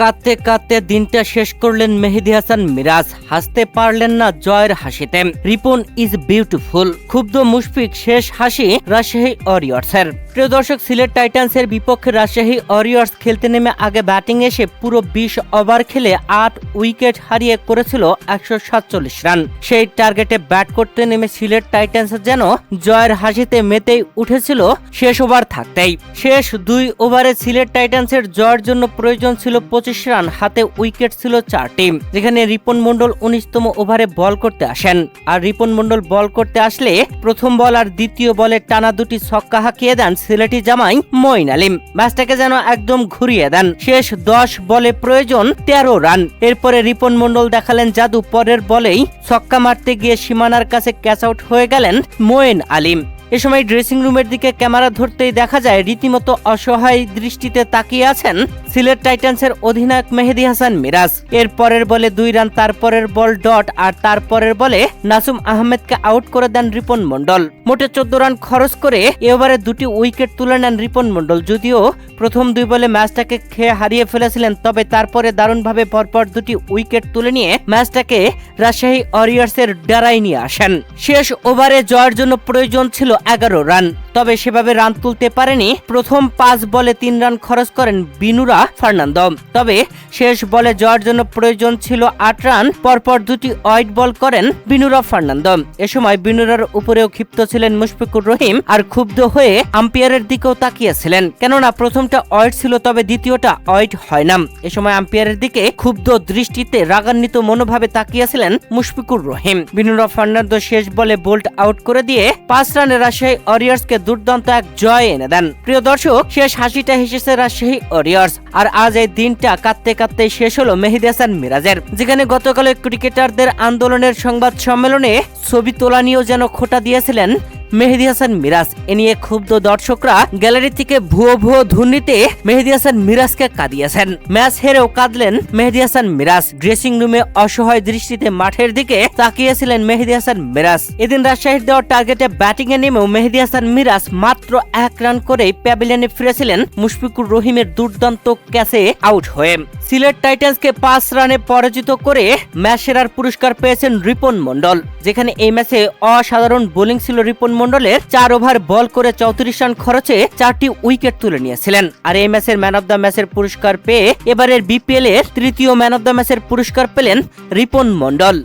কাঁদতে কাঁদতে দিনটা শেষ করলেন মেহেদী হাসান মিরাজ। হাসতে পারলেন না জয়ের হাসিতে। Ripon is beautiful. ক্ষুব্ধ মুশফিক, শেষ হাসি রাজশাহী ওয়ারিয়র্সের। প্রিয় দর্শক, সিলেট টাইটান্সের বিপক্ষে রাজশাহী ওয়ারিয়র্স খেলতে নেমে আগে ব্যাটিং এসে পুরো 20 ওভার খেলে 8 উইকেট হারিয়ে করেছিল 147 রান। সেই টার্গেটে ব্যাট করতে নেমে সিলেট টাইটান্স যেন জয়ের হাসিতে মেতেই উঠেছিল শেষ ওভার থাকতেই। শেষ 2 ওভারে সিলেট টাইটান্সের জয়ের জন্য প্রয়োজন ছিল 25 রান, হাতে উইকেট ছিল 4টি। যেখানে রিপন মন্ডল 19তম ওভারে বল করতে আসেন। আর রিপন মন্ডল বল করতে আসলে প্রথম বল আর দ্বিতীয় বলে টানা 2টি ছক্কা হাঁকিয়ে দেন সিলেটি জামাই মঈন আলী। ম্যাচটাকে যেন একদম ঘুরিয়ে দেন। শেষ 10 বলে প্রয়োজন 13 রান। এরপরে রিপন মন্ডল দেখালেন জাদু। পরের বলেই ছক্কা মারতে গিয়ে সীমানার কাছে ক্যাচ আউট হয়ে গেলেন মঈন আলী। এ সময় ড্রেসিং রুমের দিকে ক্যামেরা ধরতেই দেখা যায় রীতিমতো অসহায় দৃষ্টিতে তাকিয়ে আছেন সিলেট টাইটান্সের অধিনায়ক মেহেদী হাসান মিরাজ। এর পরের বলে 2 রান, তারপরের বল ডট, আর তারপরের বলে নাসুম আহমেদকে আউট করে দেন রিপন মন্ডল। মোটে 14 রান খরচ করে এবারে 2টি উইকেট তুলে নেন রিপন মন্ডল। যদিও প্রথম 2 বলে ম্যাচটাকে খেয়ে হারিয়ে ফেলেছিলেন, তবে তারপরে দারুণভাবে পরপর 2টি উইকেট তুলে নিয়ে ম্যাচটাকে রাজশাহী ওয়ারিয়র্সের ডেরায় নিয়ে আসেন। শেষ ওভারে জয়ের জন্য প্রয়োজন ছিল 11 রান, তবে সেভাবে রান তুলতে পারেনি। প্রথম 5 বলে 3 রান খরচ করেন বিনুরা ফার্নান্দো। তবে শেষ বলে জয়ের জন্য প্রয়োজন ছিল 8 রান। পরপর 2টি ওয়াইড বল করেন বিনুরা ফার্নান্দো। এ সময় বিনুরার উপরেও ক্ষিপ্ত ছিলেন মুশফিকুর রহিম, আর ক্ষুব্ধ হয়ে আম্পায়ারের দিকেও তাকিয়েছিলেন। কেননা প্রথমটা ওয়াইড ছিল, তবে দ্বিতীয়টা ওয়াইড হয় না। এ সময় আম্পায়ারের দিকে ক্ষুব্ধ দৃষ্টিতে রাগান্বিত মনোভাবে তাকিয়েছিলেন মুশফিকুর রহিম। বিনুরা ফার্নান্দো শেষ বলে বোল্ট আউট করে দিয়ে 5 রানে রাজশাহী ওয়ারিয়র্সকে দুর্দান্ত এক জয় এনে দেন। প্রিয় দর্শক, শেষ হাসিটা হেসেছে রাজশাহী ওয়ারিয়র্স। আর আজ এই দিনটা কাঁদতে কাঁদতে শেষ হলো মেহেদী হাসান মিরাজের। যেখানে গতকাল ক্রিকেটারদের আন্দোলনের সংবাদ সম্মেলনে ছবি তোলা নিয়েও যেন খোঁটা দিয়েছিলেন মেহেদী হাসান মিরাজ। এ নিয়ে ক্ষুব্ধ দর্শকরা গ্যালারি থেকে ভুয়ো ভুয়ো ধ্বনিতে মেহেদী হাসান মিরাজকে কাঁদিয়েছেন। ম্যাচ হেরেও কাঁদলেন মেহেদী হাসান মিরাজ। ড্রেসিং রুমে অসহায় দৃষ্টিতে মাঠের দিকে তাকিয়েছিলেন মেহেদী হাসান মিরাজ। এদিন রাজশাহীর দেওয়া টার্গেটে ব্যাটিং এ নেমেও মেহেদী হাসান মিরাজ মাত্র 1 রান করে প্যাভিলিয়নে ফিরেছিলেন মুশফিকুর রহিমের দুর্দান্ত ক্যাচে আউট হয়ে। সিলেট টাইটান্সকে 5 রানে পরাজিত করে ম্যাচ সেরার পুরস্কার পেয়েছেন রিপন মন্ডল। যেখানে এই ম্যাচে অসাধারণ বোলিং ছিল রিপন মন্ডলের। 4 ওভার বল করে 34 রান খরচে 4টি উইকেট তুলে নিয়েছিলেন। আর এই ম্যাচের ম্যান অব দ্য ম্যাচের পুরস্কার পেয়ে এবারের বিপিএল এর 3য় ম্যান অব দ্য ম্যাচের পুরস্কার পেলেন রিপন মন্ডল।